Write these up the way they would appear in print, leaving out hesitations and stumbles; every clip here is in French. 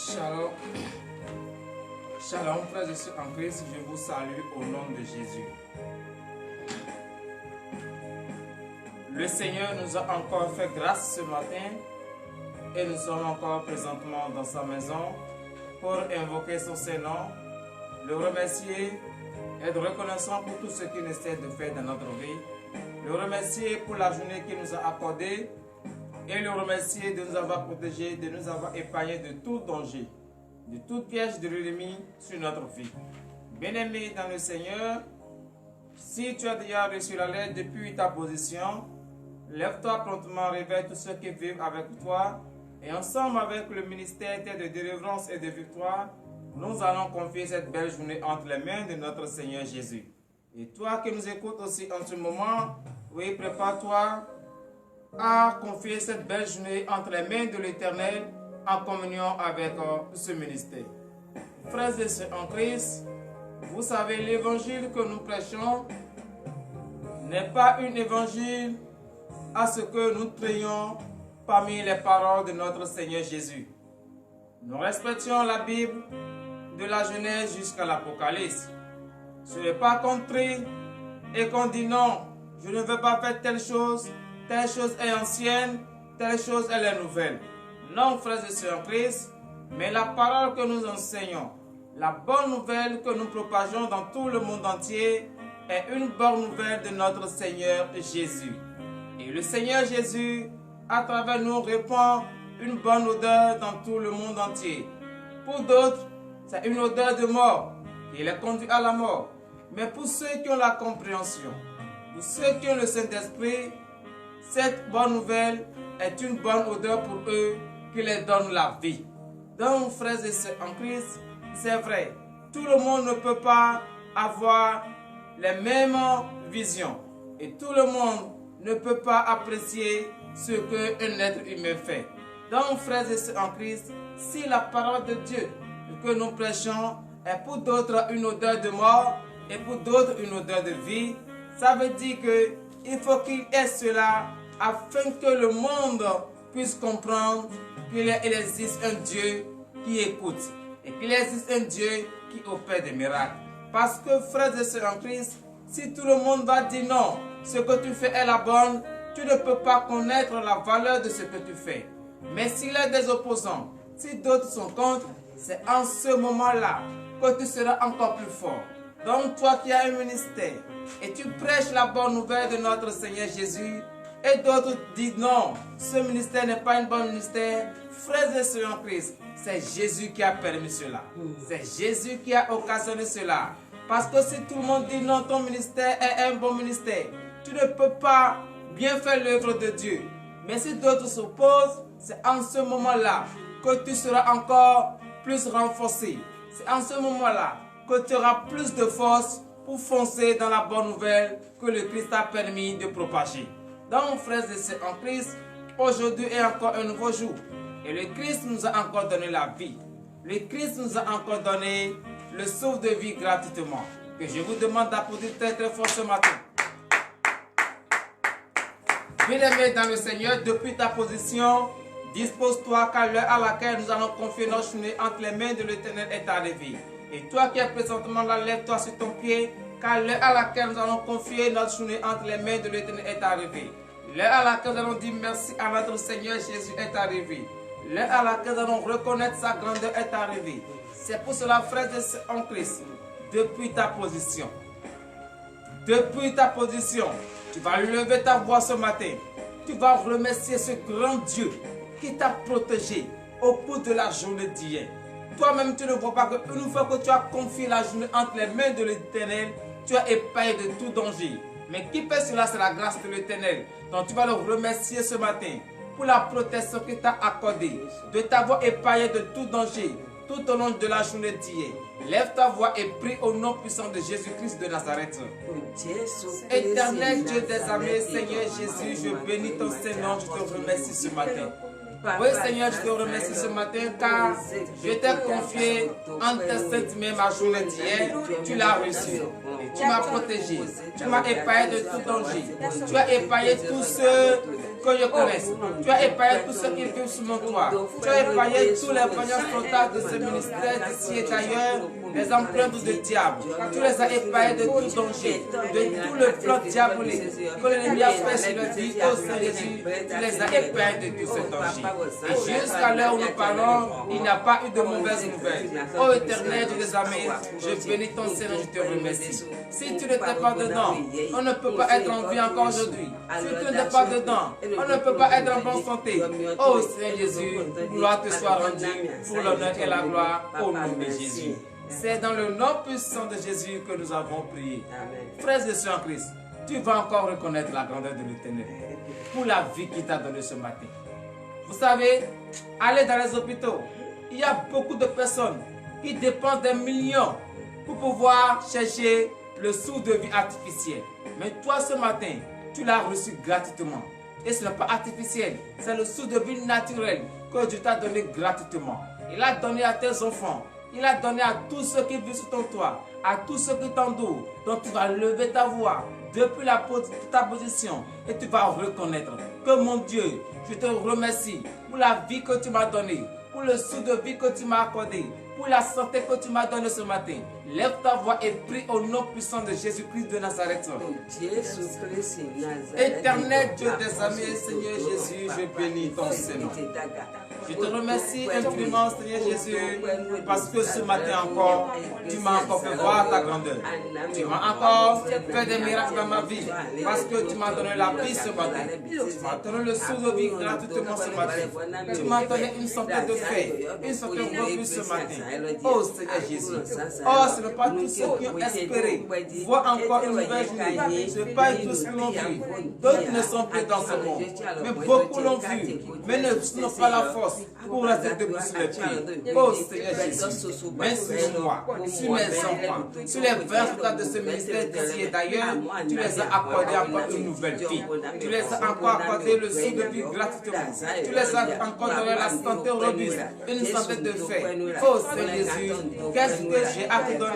Shalom. Shalom, frères et sœurs en Christ, je vous salue au nom de Jésus. Le Seigneur nous a encore fait grâce ce matin et nous sommes encore présentement dans sa maison pour invoquer son Saint-Nom, le remercier, être reconnaissant pour tout ce qu'il essaie de faire dans notre vie, le remercier pour la journée qu'il nous a accordée et le remercier de nous avoir protégés, de nous avoir épargnés de tout danger, de tout piège de l'ennemi sur notre vie. Bien-aimé dans le Seigneur, si tu as déjà reçu la lettre depuis ta position, lève-toi promptement, réveille tous ceux qui vivent avec toi et ensemble avec le ministère de délivrance et de victoire, nous allons confier cette belle journée entre les mains de notre Seigneur Jésus. Et toi qui nous écoutes aussi en ce moment, oui, prépare-toi à confier cette belle journée entre les mains de l'Éternel en communion avec ce ministère. Frères et sœurs en Christ, vous savez, l'évangile que nous prêchons n'est pas un évangile à ce que nous trions parmi les paroles de notre Seigneur Jésus. Nous respectons la Bible de la Genèse jusqu'à l'Apocalypse. Ce n'est pas qu'on trie et qu'on dit non, je ne veux pas faire telle chose est ancienne, telle chose elle est nouvelle. Non, frères et sœurs en Christ, mais la parole que nous enseignons, la bonne nouvelle que nous propageons dans tout le monde entier est une bonne nouvelle de notre Seigneur Jésus. Et le Seigneur Jésus, à travers nous, répand une bonne odeur dans tout le monde entier. Pour d'autres, c'est une odeur de mort qui les conduit à la mort. Mais pour ceux qui ont la compréhension, pour ceux qui ont le Saint-Esprit, cette bonne nouvelle est une bonne odeur pour eux qui les donne la vie. Donc, frères et sœurs en Christ, c'est vrai, tout le monde ne peut pas avoir les mêmes visions et tout le monde ne peut pas apprécier ce qu'un être humain fait. Donc, frères et sœurs en Christ, si la parole de Dieu que nous prêchons est pour d'autres une odeur de mort et pour d'autres une odeur de vie, ça veut dire qu'il faut qu'il y ait cela afin que le monde puisse comprendre qu'il existe un Dieu qui écoute et qu'il existe un Dieu qui opère des miracles. Parce que, frères et sœurs en Christ, si tout le monde va dire non, ce que tu fais est la bonne, tu ne peux pas connaître la valeur de ce que tu fais. Mais s'il y a des opposants, si d'autres sont contre, c'est en ce moment-là que tu seras encore plus fort. Donc toi qui as un ministère et tu prêches la bonne nouvelle de notre Seigneur Jésus et d'autres disent non, ce ministère n'est pas un bon ministère, frères et sœurs en Christ, c'est Jésus qui a permis cela. C'est Jésus qui a occasionné cela. Parce que si tout le monde dit non, ton ministère est un bon ministère, tu ne peux pas bien faire l'œuvre de Dieu. Mais si d'autres s'opposent, c'est en ce moment-là que tu seras encore plus renforcé. C'est en ce moment-là que tu auras plus de force pour foncer dans la bonne nouvelle que le Christ a permis de propager. Donc, frères et sœurs en Christ, aujourd'hui est encore un nouveau jour. Et le Christ nous a encore donné la vie. Le Christ nous a encore donné le souffle de vie gratuitement. Que je vous demande d'applaudir très très fort ce matin. Bien-aimé dans le Seigneur, depuis ta position, dispose-toi car l'heure à laquelle nous allons confier notre journée entre les mains de l'Éternel est arrivée. Et toi qui es présentement là, lève-toi sur ton pied, car l'heure à laquelle nous allons confier notre journée entre les mains de l'Éternel est arrivée. L'heure à laquelle nous allons dire merci à notre Seigneur Jésus est arrivée. L'heure à laquelle nous allons reconnaître sa grandeur est arrivée. C'est pour cela, frères et sœurs en Christ, depuis ta position, tu vas lever ta voix ce matin. Tu vas remercier ce grand Dieu qui t'a protégé au cours de la journée d'hier. Toi-même, tu ne vois pas qu'une fois que tu as confié la journée entre les mains de l'Éternel, tu as épargné de tout danger. Mais qui fait cela, c'est la grâce de l'Éternel. Donc tu vas le remercier ce matin pour la protection qu'il t'a accordée, de t'avoir épargné de tout danger tout au long de la journée d'hier. Lève ta voix et prie au nom puissant de Jésus-Christ de Nazareth. Éternel Dieu des armées, Seigneur Jésus, je bénis ton Saint-Nom, je te remercie ce matin. Oui Seigneur, je te remercie ce matin car je t'ai confié en tes saintes mains ma journée d'hier. Tu l'as reçu et tu m'as protégé. Tu m'as épargné de tout danger. Tu as épargné tous ceux que je connaisse. Tu as épargné tous ceux qui vivent sous mon toit. Tu as épargné tous les voyants flottants de ce ministère d'ici et d'ailleurs, les empreintes de diable. Tu les as épargnés de tout danger, de tout le plan diabolique que l'ennemi a fait sur leur vie. Oh Seigneur Jésus, tu les as épargnés de tout ce danger. Et jusqu'à l'heure où nous parlons, il n'y a pas eu de mauvaises nouvelles. Oh Éternel, Dieu des armées, je bénis ton Seigneur, je te remercie. Si tu n'étais pas dedans, on ne peut pas être en vie encore aujourd'hui. Si tu n'étais pas dedans, on ne peut pas être en bonne santé. Oh Seigneur Jésus, gloire te soit rendue pour l'honneur et la gloire au nom de Jésus. C'est dans le nom puissant de Jésus que nous avons prié. Frères et sœurs en Christ, tu vas encore reconnaître la grandeur de l'Éternel pour la vie qu'il t'a donnée ce matin. Vous savez, allez dans les hôpitaux, il y a beaucoup de personnes qui dépensent des millions pour pouvoir chercher le sou de vie artificiel. Mais toi ce matin, tu l'as reçu gratuitement. Et ce n'est pas artificiel, c'est le sou de vie naturel que Dieu t'a donné gratuitement. Il a donné à tes enfants, il a donné à tous ceux qui vivent sur ton toit, à tous ceux qui t'entourent. Donc tu vas lever ta voix depuis ta position et tu vas reconnaître que mon Dieu, je te remercie pour la vie que tu m'as donnée, pour le sou de vie que tu m'as accordé, pour la santé que tu m'as donnée ce matin. Lève ta voix et prie au nom puissant de Jésus-Christ de Nazareth. Éternel Dieu des armées, Seigneur Jésus, je bénis ton Seigneur. Je te remercie infiniment, Seigneur Jésus, parce que ce matin encore, tu m'as encore fait voir ta grandeur. Tu m'as encore fait des miracles dans ma vie, parce que tu m'as donné la vie ce matin. Tu m'as donné le sou de vie gratuitement ce matin. Tu m'as donné une santé de fait, une santé revenue ce matin. Oh Seigneur Jésus. Oh, ce n'est pas tous ceux qui ont espéré voir encore une nouvelle journée. Ce n'est pas tous qui l'ont vu. D'autres ne sont plus dans ce monde. Mais beaucoup l'ont vu, mais n'ont pas la force pour rester debout sur les pieds. Oh Seigneur Jésus, mais sur moi, sur mes enfants, sur les 20 frères de ce ministère d'ici et d'ailleurs, tu les as accordés encore une nouvelle vie. Tu les as encore accordé le sou de vie gratuitement. Tu les as encore donné la santé robuste, une santé de fait. Oh Seigneur Jésus, qu'est-ce que j'ai à te donner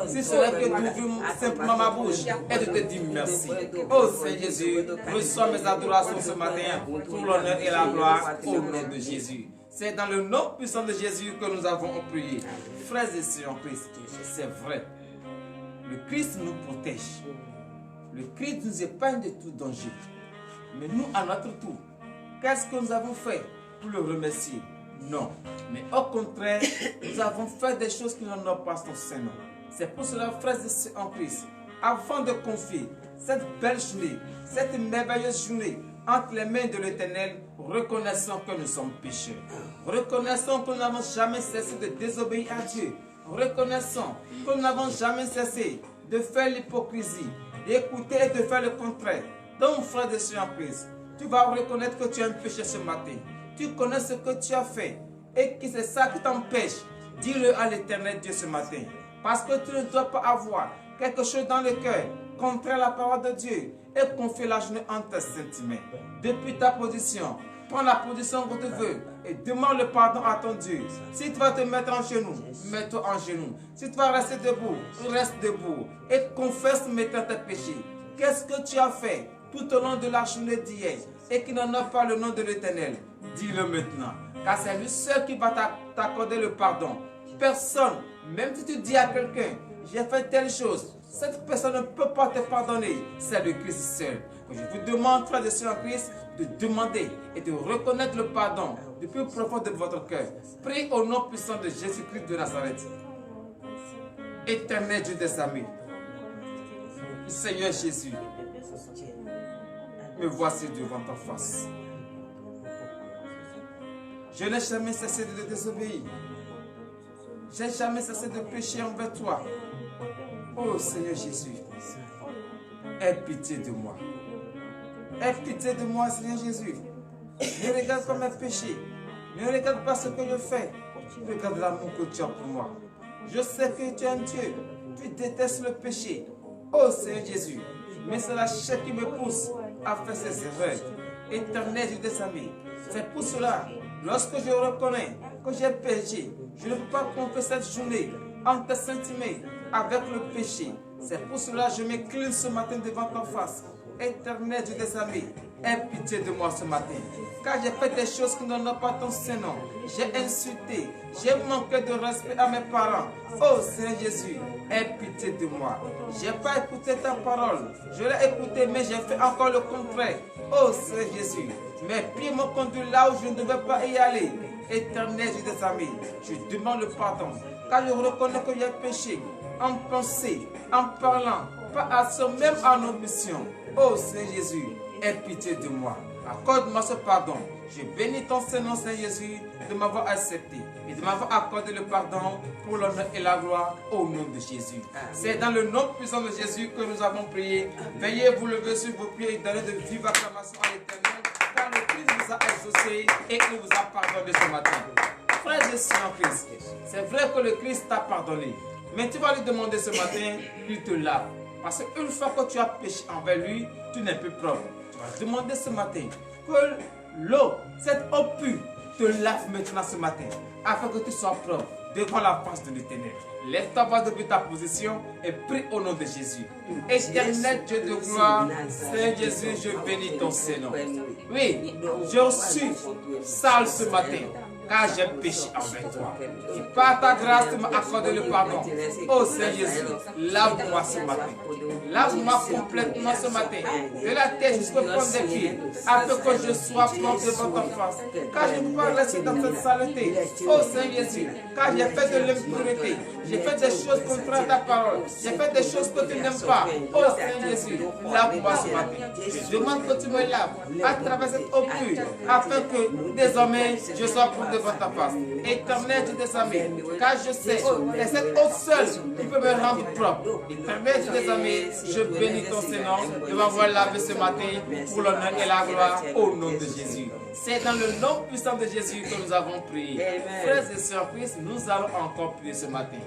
si ce n'est que d'ouvrir simplement ma bouche et de te dire merci. Oh Seigneur Jésus, reçois mes adorations ce matin pour l'honneur et la gloire au nom de Jésus. C'est dans le nom puissant de Jésus que nous avons prié. Frères et sœurs en Christ, c'est vrai. Le Christ nous protège. Le Christ nous épargne de tout danger. Mais nous, à notre tour, qu'est-ce que nous avons fait pour le remercier? Non. Mais au contraire, nous avons fait des choses qui n'honorent pas son Seigneur. C'est pour cela, frères et sœurs en Christ, avant de confier cette belle journée, cette merveilleuse journée entre les mains de l'Éternel, reconnaissons que nous sommes pécheurs. Reconnaissons que nous n'avons jamais cessé de désobéir à Dieu. Reconnaissons que nous n'avons jamais cessé de faire l'hypocrisie, d'écouter et de faire le contraire. Donc, frère de Seigneur en Christ, tu vas reconnaître que tu as un péché ce matin. Tu connais ce que tu as fait et que c'est ça qui t'empêche. Dis-le à l'Éternel Dieu ce matin. Parce que tu ne dois pas avoir quelque chose dans le cœur contraire à la parole de Dieu et confier la journée en tes sentiments. Depuis ta position, prends la position que tu veux et demande le pardon à ton Dieu. Si tu vas te mettre en genoux, mets-toi en genoux. Si tu vas rester debout, reste debout et confesse maintenant tes péchés. Qu'est-ce que tu as fait tout au long de la journée d'hier et qui n'en a pas le nom de l'Éternel? Dis-le maintenant, car c'est lui seul qui va t'accorder le pardon. Personne, même si tu dis à quelqu'un, j'ai fait telle chose, cette personne ne peut pas te pardonner. C'est le Christ seul. Je vous demande, frères et sœurs en Christ, de demander et de reconnaître le pardon du plus profond de votre cœur. Prie au nom puissant de Jésus-Christ de Nazareth. Éternel Dieu des armées, Seigneur Jésus, me voici devant ta face. Je n'ai jamais cessé de te désobéir. Je n'ai jamais cessé de pécher envers toi. Oh Seigneur Jésus, aie pitié de moi. Aie pitié de moi, Seigneur Jésus. Ne regarde pas mes péchés. Ne regarde pas ce que je fais. Regarde l'amour que tu as pour moi. Je sais que tu es un Dieu. Tu détestes le péché. Oh Seigneur Jésus, mais c'est la chair qui me pousse à faire ces erreurs. Éternel Dieu des amis, c'est pour cela, lorsque je reconnais que j'ai péché, je ne peux pas confier cette journée en tes sentiments avec le péché. C'est pour cela que je m'incline ce matin devant ta face Éternel Dieu des amis, aie pitié de moi ce matin. Car j'ai fait des choses qui n'honorent pas ton Saint-Nom. J'ai insulté, j'ai manqué de respect à mes parents. Oh Seigneur Jésus, aie pitié de moi. Je n'ai pas écouté ta parole. Je l'ai écouté, mais j'ai fait encore le contraire. Oh Seigneur Jésus, mes pieds m'ont conduit là où je ne devais pas y aller. Éternel Dieu des amis, je demande le pardon. Car je reconnais que j'ai péché en pensée, en parlant, pas assez, même en omission. Oh Seigneur Jésus, aie pitié de moi. Accorde-moi ce pardon. Je bénis ton Saint-Nom, Seigneur Jésus, de m'avoir accepté et de m'avoir accordé le pardon pour l'honneur et la gloire au nom de Jésus. C'est dans le nom puissant de Jésus que nous avons prié. Veuillez vous lever sur vos pieds et donner de vives acclamations à l'Éternel, car le Christ vous a exaucé et il vous a pardonné ce matin. Frères et sœurs en Christ, c'est vrai que le Christ t'a pardonné, mais tu vas lui demander ce matin qu'il te lave. Parce qu'une fois que tu as péché envers lui, tu n'es plus propre. Tu vas demander ce matin que l'eau, cette eau pure, te lave maintenant ce matin, afin que tu sois propre devant la face de l'Éternel. Lève ta voix depuis ta position et prie au nom de Jésus. Éternel Dieu de gloire, Seigneur Jésus, je bénis ton Saint-Nom. Oui, je suis sale ce matin, car j'ai péché envers toi. Et par ta grâce, tu m'as accordé le pardon. Oh Seigneur Jésus, lave-moi ce matin. Lave-moi complètement ce matin, de la tête jusqu'au point des pieds, afin que je sois propre devant ta face. Car je ne peux pas rester dans cette saleté. Oh Seigneur Jésus, car j'ai fait de l'impureté. J'ai fait des choses contraires à ta parole. J'ai fait des choses que tu n'aimes pas. Oh Seigneur Jésus, lave-moi ce matin. Je demande que tu me laves à travers cette eau pure, afin que désormais je sois propre devant ta face. Éternel Dieu des amis, car je sais que cette eau seule qui peut me rendre propre. Éternel Dieu des amis, je bénis ton Saint-Nom de m'avoir lavé ce matin pour l'honneur et la gloire au nom de Jésus. C'est dans le nom puissant de Jésus que nous avons prié. Frères et sœurs Christ, nous allons encore prier ce matin.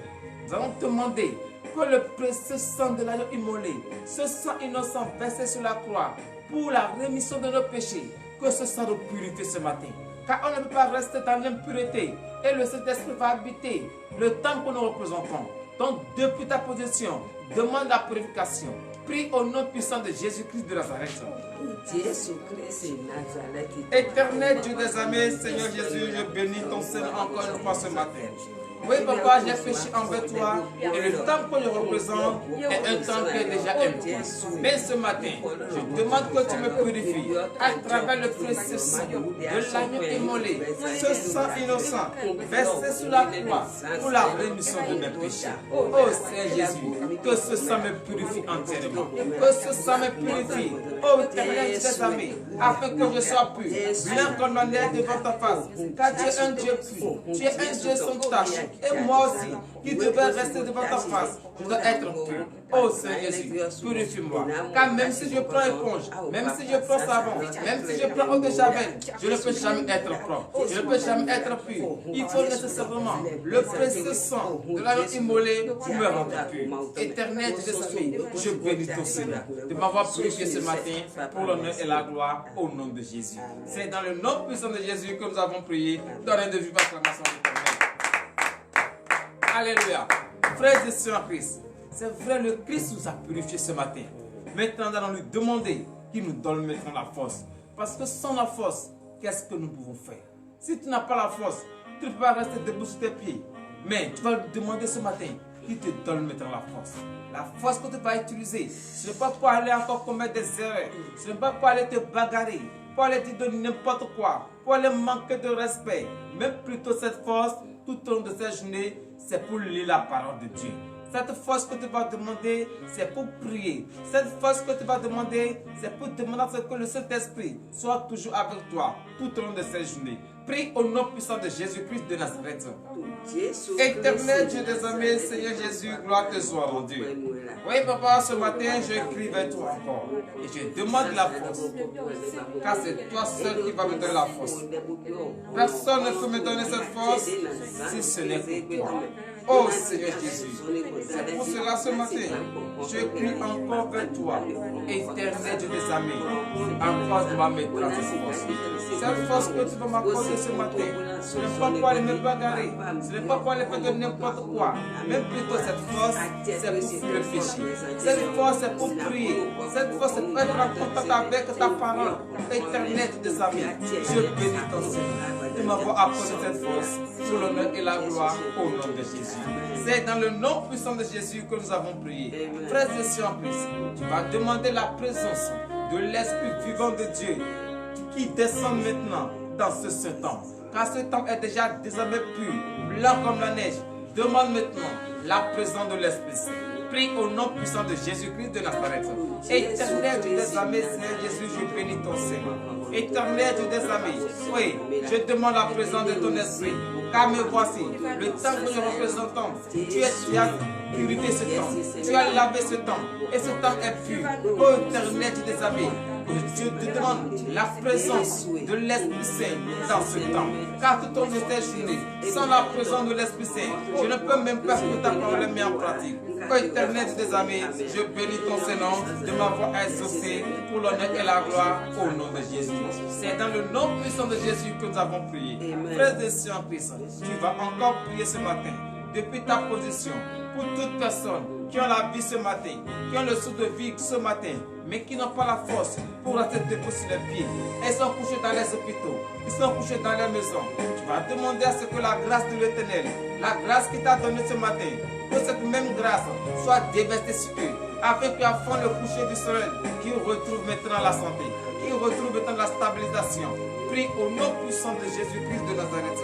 Nous allons demander que le précieux sang de l'agneau immolé, ce sang innocent versé sur la croix pour la rémission de nos péchés, que ce sang nous purifie ce matin. Car on ne peut pas rester dans l'impureté et le Saint-Esprit va habiter le temps que nous représentons. Donc depuis ta position, demande la purification. Prie au nom puissant de Jésus-Christ de Nazareth. Éternel Dieu des amis, Seigneur Jésus, je bénis ton Seigneur encore une fois ce matin. Oui, papa, j'ai péché envers toi et le temps que je représente est un temps qui est déjà impur. Mais ce matin, je demande que tu me purifies à travers le précieux sang de l'agneau immolé, ce sang innocent versé sur la croix pour la rémission de mes péchés. Oh Seigneur Jésus, que ce sang me purifie entièrement, que ce sang me purifie, oh éternel des amis, afin que je sois pur, bien condamné devant ta face, car tu es un Dieu pur, tu es un Dieu sans tache. Et moi aussi, qui devais rester devant ta face, je dois être pur. Oh Seigneur Jésus, purifie-moi. Car même si je prends éponge, même si je prends savon, même si je prends eau de javel, je ne peux jamais être propre. Je ne peux jamais être pur. Il faut nécessairement le précieux sang de l'agneau immolé pour me rendre pur. Éternel Dieu des amis, je bénis ton Seigneur de m'avoir purifié ce matin pour l'honneur et la gloire au nom de Jésus. C'est dans le nom puissant de Jésus que nous avons prié. Donnez de vive acclamation à l'Éternel. Alléluia. Frères et sœurs en Christ, c'est vrai, le Christ nous a purifiés ce matin. Maintenant, nous allons lui demander qu'il nous donne maintenant la force. Parce que sans la force, qu'est-ce que nous pouvons faire? Si tu n'as pas la force, tu ne peux pas rester debout sur tes pieds. Mais tu vas lui demander ce matin qu'il te donne maintenant la force. La force que tu vas utiliser, ce n'est pas pour aller encore commettre des erreurs. Ce n'est pas pour aller te bagarrer, pour aller te donner n'importe quoi, pour aller manquer de respect. Mais plutôt cette force, tout au long de cette journée, c'est pour lire la parole de Dieu. Cette force que tu vas demander, c'est pour prier. Cette force que tu vas demander, c'est pour demander à ce que le Saint-Esprit soit toujours avec toi tout au long de cette journée. Prie au nom puissant de Jésus-Christ de Nazareth. Éternel Dieu des amis, Seigneur Jésus, gloire te soit rendue. Oui, papa, ce matin, je crie vers toi encore. Et je demande la force. Car c'est toi seul qui vas me donner la force. Personne ne peut me donner cette force si ce n'est que toi. Oh Seigneur Jésus, c'est pour cela ce matin, je crie encore vers toi, éternel Dieu des amis, accorde-moi maintenant cette force. Cette force que tu vas m'accorder ce matin, ce n'est pas pour aller me bagarrer, ce n'est pas pour aller faire de n'importe quoi, même plutôt cette force, c'est pour fuir le péché. Cette force, c'est pour prier. Cette force, c'est pour être en contact avec ta parole, éternel des amis. Je bénis ton Seigneur de m'avoir accordé cette force pour l'honneur et la gloire au nom de Jésus. C'est dans le nom puissant de Jésus que nous avons prié. Frères et sœurs en Christ, tu vas demander la présence de l'Esprit vivant de Dieu qui descend maintenant dans ce temps. Car ce temps est déjà désormais pur, blanc comme la neige. Demande maintenant la présence de l'Esprit Saint. Prie au nom puissant de Jésus-Christ de Nazareth. Éternel Dieu des armées, Seigneur Jésus, je bénis ton Seigneur. Éternel Dieu des armées, oui, je demande la présence de ton esprit. Car me voici, le temps que nous représentons, tu as purifié ce temps, tu as lavé ce temps, et ce temps est pur. Ô éternel Dieu des armées, je te demande la présence de l'Esprit Saint dans ce temps. Car tout au long de cette journée, sans la présence de l'Esprit Saint, je ne peux même pas que ta parole mise en pratique. Ô éternel des amis, je bénis ton Seigneur de m'avoir exaucé pour l'honneur et la gloire au nom de Jésus. C'est dans le nom puissant de Jésus que nous avons prié. Frères et sœurs en Christ, tu vas encore prier ce matin depuis ta position pour toute personne qui ont la vie ce matin, qui ont le souffle de vie ce matin, mais qui n'ont pas la force pour rester debout sur les pieds. Elles sont couchées dans les hôpitaux, ils sont couchés dans les maisons. Tu vas demander à ce que la grâce de l'Éternel, la grâce qu'il t'a donnée ce matin, que cette même grâce soit déversée sur eux, afin qu'avant le coucher du soleil, qu'ils retrouvent maintenant la santé, qu'ils retrouvent maintenant la stabilisation. Prie au nom puissant de Jésus-Christ de Nazareth.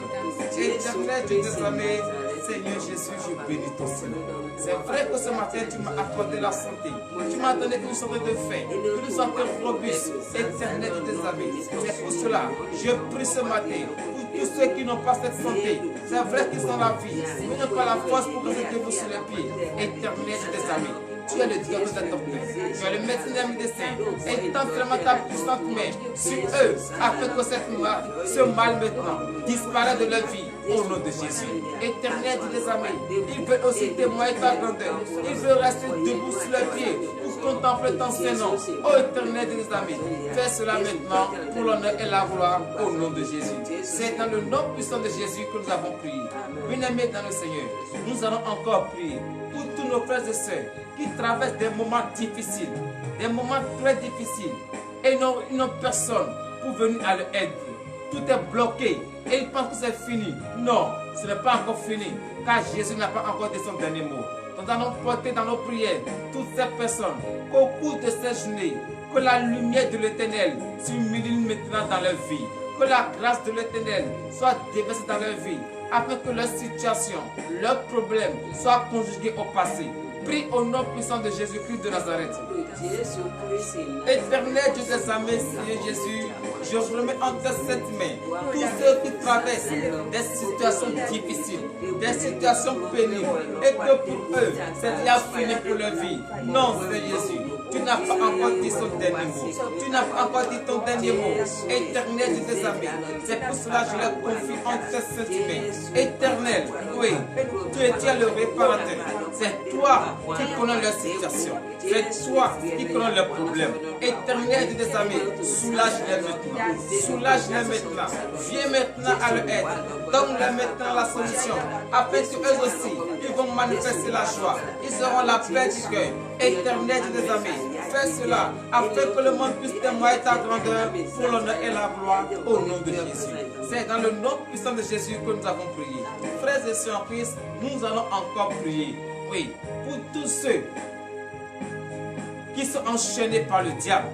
Éternel Dieu des armées, Seigneur Jésus, je bénis ton Seigneur. C'est vrai que ce matin, tu m'as accordé la santé. Tu m'as donné une santé de faim, une santé robuste, éternel des amis. C'est pour cela, je prie ce matin pour tous ceux qui n'ont pas cette santé. C'est vrai qu'ils ont la vie, mais n'ont pas la force pour rester debout sur les pieds. Éternel des amis. Tu es le Dieu des docteurs, tu es le médecin des médecins, et tends vraiment ta puissante main sur eux, afin que ce mal maintenant disparaisse de leur vie, au nom de Jésus. Éternel des amis, il veut aussi témoigner ta grandeur, il veut rester debout sur leurs pieds pour contempler ton Saint-Nom. Ô éternel des amis, fais cela maintenant pour l'honneur et la gloire, au nom de Jésus. C'est dans le nom puissant de Jésus que nous avons prié. Bien-aimés dans le Seigneur, nous allons encore prier pour tous nos frères et sœurs qui traversent des moments difficiles, des moments très difficiles, et ils n'ont personne pour venir à leur aide. Tout est bloqué et ils pensent que c'est fini. Non, ce n'est pas encore fini, car Jésus n'a pas encore dit son dernier mot. Nous allons porter dans nos prières toutes ces personnes qu'au cours de cette journée, que la lumière de l'Éternel s'illumine maintenant dans leur vie, que la grâce de l'Éternel soit déversée dans leur vie, afin que leur situation, leurs problèmes soient conjugués au passé. Prie au nom puissant de Jésus-Christ de Nazareth. Éternel Dieu des armées, Seigneur Jésus, je remets entre cette main tous ceux qui traversent des situations difficiles, des situations pénibles, et que pour eux, c'est déjà fini pour leur vie. Non, Seigneur Jésus, tu n'as pas encore dit son dernier mot. Tu n'as pas encore dit ton dernier mot. Éternel Dieu des armées, c'est pour cela que je les confie entre cette main. Éternel, oui, tu es le réparateur. C'est toi qui connais leur situation. C'est toi qui connais leurs problèmes. Éternel Dieu des armées, soulage-les maintenant. Soulage-les maintenant. Viens maintenant à leur aide. Donne-leur maintenant la solution. Afin qu'eux aussi, ils vont manifester la joie. Ils auront la paix du cœur. Éternel Dieu des armées, fais cela afin que le monde puisse témoigner ta grandeur pour l'honneur et la gloire au nom de Jésus. C'est dans le nom puissant de Jésus que nous avons prié. Frères et sœurs en Christ, nous allons encore prier. Oui, pour tous ceux qui sont enchaînés par le diable.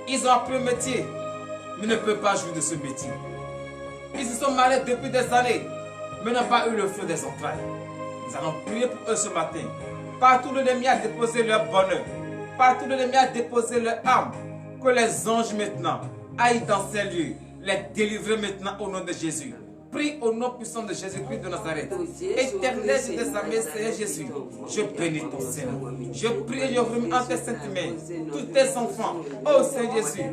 Ils ont appris un métier, mais ne peuvent pas jouir de ce métier. Ils se sont mariés depuis des années, mais n'ont pas eu le feu des entrailles. Nous allons prier pour eux ce matin. Partout où l'ennemi a déposé leur bonheur, partout où l'ennemi a déposé leur âme, que les anges maintenant aillent dans ces lieux, les délivrer maintenant au nom de Jésus. Prie au nom puissant de Jésus-Christ de Nazareth. Éternel Dieu des armées, Seigneur Jésus, je bénis ton Seigneur. Je prie et je remets en tes saintes mains tous tes enfants. Oh Seigneur Jésus,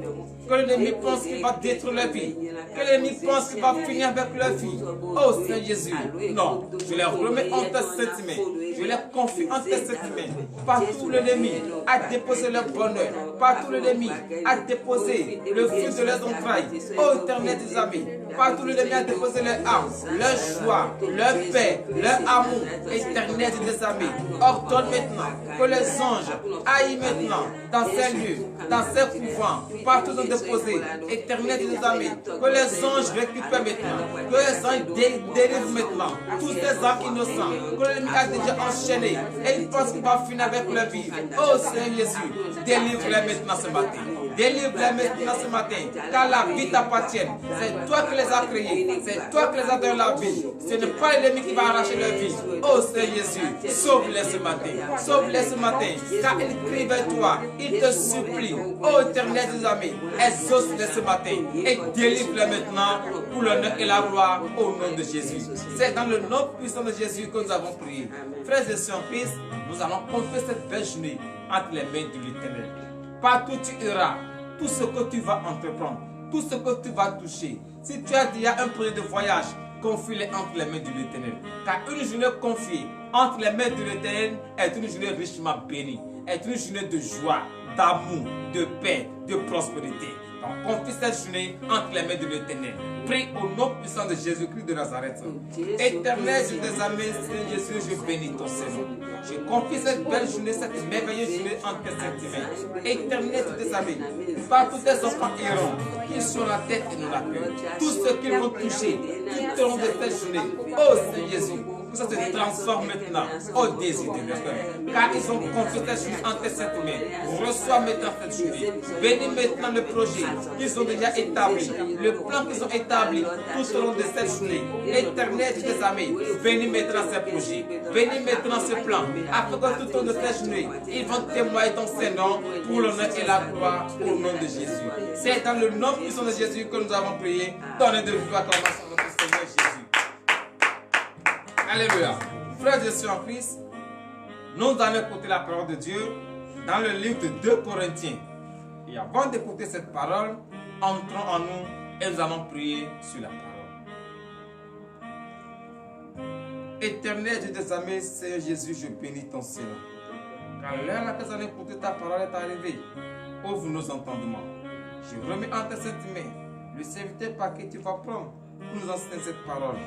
que l'ennemi pense qu'il va détruire leur vie. Que l'ennemi pense qu'il va finir avec leur vie. Oh Seigneur Jésus, non, je les remets en tes saintes mains. Je les confie en tes saintes mains. Partout l'ennemi a déposé leur bonheur. Partout l'ennemi a déposé le fruit de leurs entrailles. Oh éternel des armées, partout l'ennemi a déposé leur âme, leur joie, leur paix, leur amour. Éternel des armées, ordonne maintenant que les anges aillent maintenant dans ces lieux, dans ces couvents, partout où déposés. Éternel des armées, que les anges récupèrent maintenant, que les anges délivrent maintenant tous ces âmes innocents que l'ennemi a déjà enchaînés et il pense qu'il va finir avec leur vie. Oh Seigneur Jésus, délivre-les maintenant ce matin. Délivre-les maintenant ce matin, car la vie t'appartient. C'est toi qui les as créés, c'est toi qui les as donné la vie. Ce n'est pas l'ennemi qui va arracher leur vie. Oh Seigneur Jésus, sauve-les ce matin, sauve-les ce matin, car ils crient vers toi, ils te supplient. Oh éternel des amis, exauce-les ce matin et délivre-les maintenant pour l'honneur et la gloire au nom de Jésus. C'est dans le nom puissant de Jésus que nous avons prié. Frères et sœurs en Christ, nous allons confier cette belle journée entre les mains de l'Éternel. Partout tu iras, tout ce que tu vas entreprendre, tout ce que tu vas toucher. Si tu as déjà un projet de voyage, confie-le entre les mains de l'Éternel. Car une journée confiée entre les mains de l'Éternel est une journée richement bénie, est une journée de joie, d'amour, de paix, de prospérité. Donc confie cette journée entre les mains de l'Éternel. Prie au nom puissant de Jésus-Christ de Nazareth. Éternel Dieu des armées, Seigneur Jésus, je bénis ton Seigneur. Je confie cette belle journée, cette merveilleuse journée entre tes saintes mains. Éternel Dieu des armées, partout tes enfants iront, qu'ils soient la tête et non la queue. Tout ce qu'ils vont toucher, tout au long de cette journée. Oh Seigneur Jésus, que ça se transforme maintenant au désir de leur cœur. Car ils ont confié cette journée entre tes saintes mains. Reçois maintenant cette journée. Bénis maintenant le projet qu'ils ont déjà établi, le plan qu'ils ont établi tout au long de cette journée. Éternel Dieu des armées, bénis maintenant ces projets, bénis maintenant ce plan, afin que tout au long de cette journée, ils vont témoigner ton Saint-Nom pour l'honneur et la gloire au nom de Jésus. C'est dans le nom puissant de Jésus que nous avons prié. Donnez de vive acclamation à notre Seigneur Jésus. Alléluia. Frères et sœurs en Christ, nous allons écouter la parole de Dieu dans le livre de 2 Corinthiens. Et avant d'écouter cette parole, entrons en nous et nous allons prier sur la parole. Éternel Dieu des armées, Seigneur Jésus, je bénis ton Seigneur. Car l'heure à laquelle nous allons écouter ta parole est arrivée, ouvre nos entendements. Je remets en tes saintes mains le serviteur par qui tu vas prendre pour nous enseigner cette parole.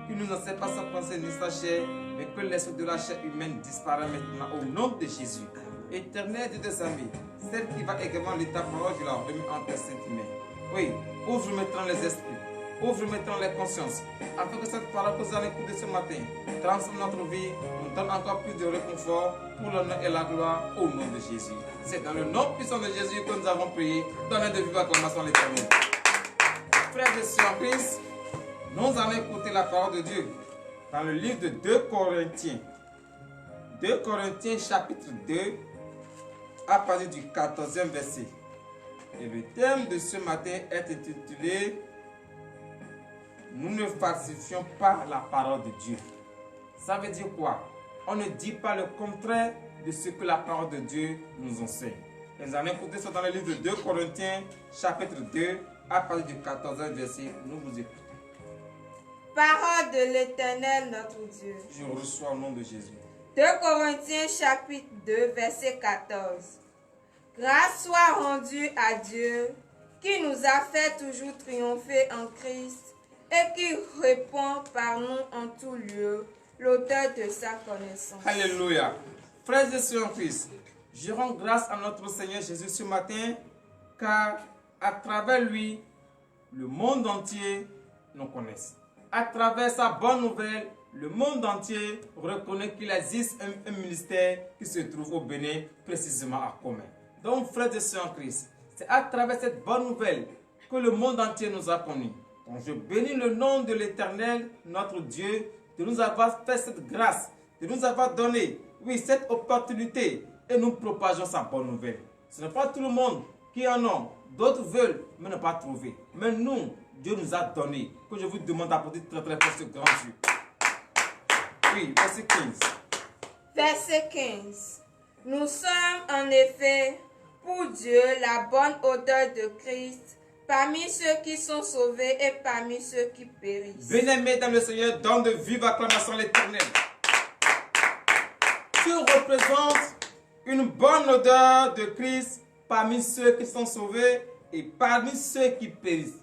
Qui nous enseigne pas sa pensée ni sa chair, mais que l'esprit de la chair humaine disparaît maintenant au nom de Jésus. Éternel Dieu des armées, celle qui va également lire ta parole, je la remets en tes saintes mains. Oui, ouvre maintenant les esprits, ouvre maintenant les consciences, afin que cette parole que nous allons écouter ce matin transforme notre vie, nous donne encore plus de réconfort pour l'honneur et la gloire au nom de Jésus. C'est dans le nom puissant de Jésus que nous avons prié. Donnez de vive acclamation à l'Éternel. Frères et sœurs en Christ, nous allons écouter la parole de Dieu dans le livre de 2 Corinthiens. 2 Corinthiens chapitre 2 à partir du 14e verset. Et le thème de ce matin est intitulé « Nous ne falsifions pas la parole de Dieu ». Ça veut dire quoi? On ne dit pas le contraire de ce que la parole de Dieu nous enseigne. Et nous allons écouter ça dans le livre de 2 Corinthiens chapitre 2 à partir du 14e verset. Nous vous écoutons. Parole de l'Éternel notre Dieu. Je reçois au nom de Jésus. 2 Corinthiens chapitre 2 verset 14. Grâce soit rendue à Dieu qui nous a fait toujours triompher en Christ et qui répond par nous en tout lieu l'auteur de sa connaissance. Alléluia. Frères et sœurs en Christ, je rends grâce à notre Seigneur Jésus ce matin car à travers lui, le monde entier nous connaît. À travers sa bonne nouvelle, le monde entier reconnaît qu'il existe un ministère qui se trouve au Bénin, précisément à Commet. Donc, frères et sœurs en Christ, c'est à travers cette bonne nouvelle que le monde entier nous a connus. Donc, je bénis le nom de l'Éternel, notre Dieu, de nous avoir fait cette grâce, de nous avoir donné, oui, cette opportunité, et nous propageons sa bonne nouvelle. Ce n'est pas tout le monde qui en a. D'autres veulent, mais ne pas trouver. Mais nous, Dieu nous a donné, que je vous demande d'apporter très très fort ce grand Dieu. Oui, verset 15. Verset 15. Nous sommes en effet pour Dieu la bonne odeur de Christ parmi ceux qui sont sauvés et parmi ceux qui périssent. Bien-aimés dans le Seigneur, donne de vive acclamation à l'Éternel. Tu représentes une bonne odeur de Christ parmi ceux qui sont sauvés et parmi ceux qui périssent.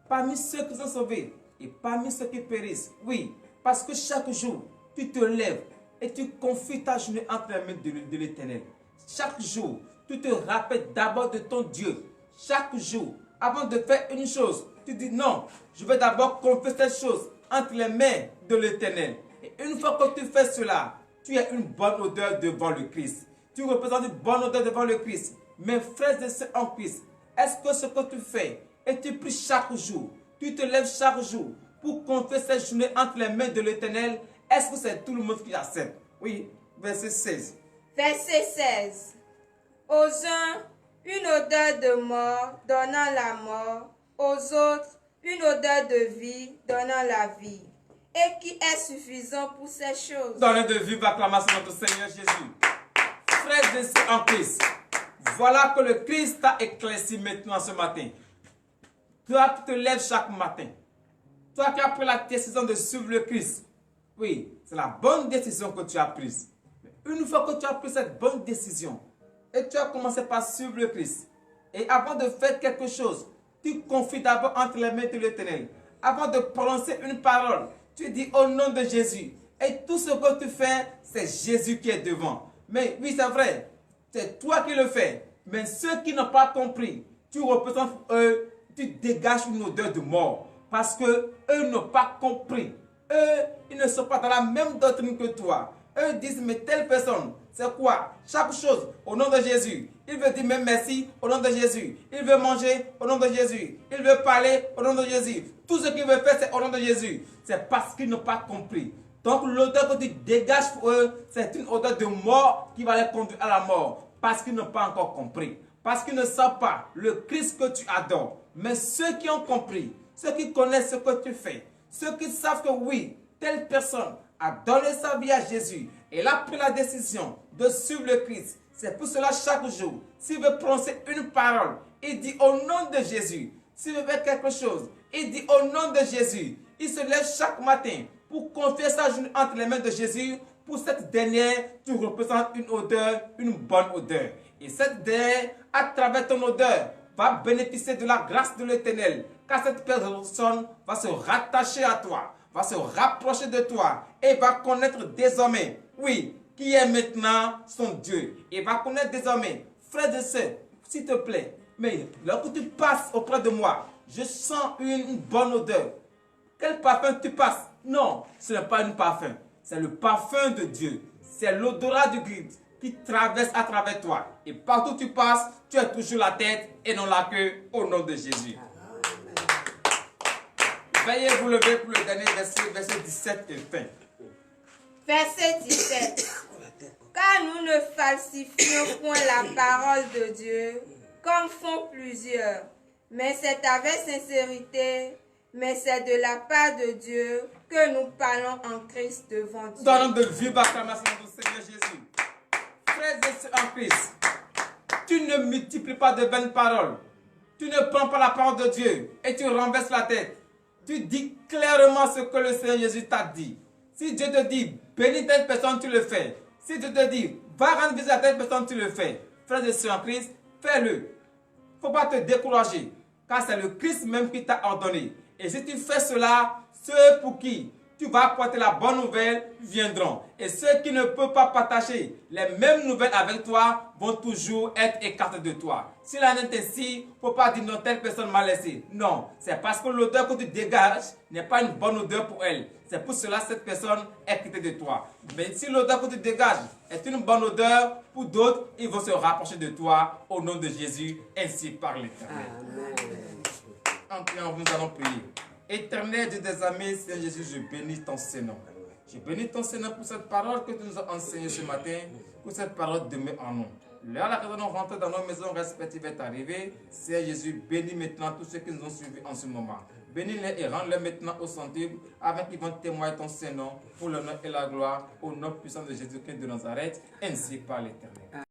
Parmi ceux qui sont sauvés et parmi ceux qui périssent. Oui, parce que chaque jour, tu te lèves et tu confies ta journée entre les mains de l'Éternel. Chaque jour, tu te rappelles d'abord de ton Dieu. Chaque jour, avant de faire une chose, tu dis non, je vais d'abord confier cette chose entre les mains de l'Éternel. Et une fois que tu fais cela, tu as une bonne odeur devant le Christ. Tu représentes une bonne odeur devant le Christ. Mes frères et sœurs en Christ, est-ce que ce que tu fais et tu pries chaque jour, tu te lèves chaque jour pour confier cette journée entre les mains de l'Éternel, est-ce que c'est tout le monde qui accepte? Oui, verset 16. Verset 16. Aux uns, une odeur de mort donnant la mort, aux autres, une odeur de vie donnant la vie. Et qui est suffisant pour ces choses? Donnez de vive acclamation à notre Seigneur Jésus. Frères et sœurs en Christ, voilà que le Christ t'a éclairci maintenant ce matin. Toi qui te lèves chaque matin, toi qui as pris la décision de suivre le Christ, oui, c'est la bonne décision que tu as prise. Mais une fois que tu as pris cette bonne décision et tu as commencé par suivre le Christ, et avant de faire quelque chose, tu confies d'abord entre les mains de l'Éternel. Avant de prononcer une parole, tu dis au nom de Jésus. Et tout ce que tu fais, c'est Jésus qui est devant. Mais oui, c'est vrai, c'est toi qui le fais. Mais ceux qui n'ont pas compris, tu représentes eux, tu dégages une odeur de mort. Parce que eux n'ont pas compris. Eux, ils ne sont pas dans la même doctrine que toi. Eux disent, mais telle personne, c'est quoi? Chaque chose, au nom de Jésus. Il veut dire même merci au nom de Jésus. Il veut manger au nom de Jésus. Il veut parler au nom de Jésus. Tout ce qu'il veut faire, c'est au nom de Jésus. C'est parce qu'ils n'ont pas compris. Donc l'odeur que tu dégages pour eux, c'est une odeur de mort qui va les conduire à la mort. Parce qu'ils n'ont pas encore compris. Parce qu'ils ne savent pas le Christ que tu adores. Mais ceux qui ont compris, ceux qui connaissent ce que tu fais, ceux qui savent que oui, telle personne a donné sa vie à Jésus, elle a pris la décision de suivre le Christ. C'est pour cela chaque jour, s'il veut prononcer une parole, il dit au nom de Jésus. S'il veut faire quelque chose, il dit au nom de Jésus. Il se lève chaque matin pour confier sa journée entre les mains de Jésus. Pour cette dernière, tu représentes une odeur, une bonne odeur. Et cette dernière, à travers ton odeur, va bénéficier de la grâce de l'Éternel. Car cette personne va se rattacher à toi, va se rapprocher de toi et va connaître désormais, oui, qui est maintenant son Dieu. Et va connaître désormais, frère et sœur, s'il te plaît, mais lorsque tu passes auprès de moi, je sens une bonne odeur. Quel parfum tu passes? Non, ce n'est pas un parfum, c'est le parfum de Dieu. C'est l'odorat du Christ qui traverse à travers toi. Et partout où tu passes, tu as toujours la tête et non la queue au nom de Jésus. Veuillez vous lever pour le dernier verset, verset 17 et 20. Verset 17. Car nous ne falsifions point la parole de Dieu, comme font plusieurs, mais c'est avec sincérité, mais c'est de la part de Dieu que nous parlons en Christ devant Dieu. Donnons de vive acclamation au Seigneur Jésus. Frères et sœurs en Christ, tu ne multiplies pas de vaines paroles. Tu ne prends pas la parole de Dieu et tu renverses la tête. Tu dis clairement ce que le Seigneur Jésus t'a dit. Si Dieu te dit, bénis telle personne, tu le fais. Si Dieu te dit, va rendre visite à telle personne, tu le fais. Frères et sœurs en Christ, fais-le. Il ne faut pas te décourager, car c'est le Christ même qui t'a ordonné. Et si tu fais cela, ceux pour qui tu vas apporter la bonne nouvelle viendront. Et ceux qui ne peuvent pas partager les mêmes nouvelles avec toi vont toujours être écartés de toi. Si la n'est ainsi, il ne faut pas dire non, telle personne m'a laissé. Non, c'est parce que l'odeur que tu dégages n'est pas une bonne odeur pour elle. C'est pour cela que cette personne est quittée de toi. Mais si l'odeur que tu dégages est une bonne odeur, pour d'autres, ils vont se rapprocher de toi au nom de Jésus, ainsi par l'Éternel. En priant, nous allons prier. Éternel Dieu des amis, Seigneur Jésus, je bénis ton Seigneur. Je bénis ton Seigneur pour cette parole que tu nous as enseignée ce matin, pour cette parole demeure en nous. L'heure à laquelle nous rentrons dans nos maisons respectives est arrivée. Seigneur Jésus, bénis maintenant tous ceux qui nous ont suivis en ce moment. Bénis-les et rends-les maintenant au centuple, afin qu'ils vont témoigner ton Saint-Nom pour l'honneur et la gloire, au nom puissant de Jésus-Christ de Nazareth, ainsi par l'Éternel.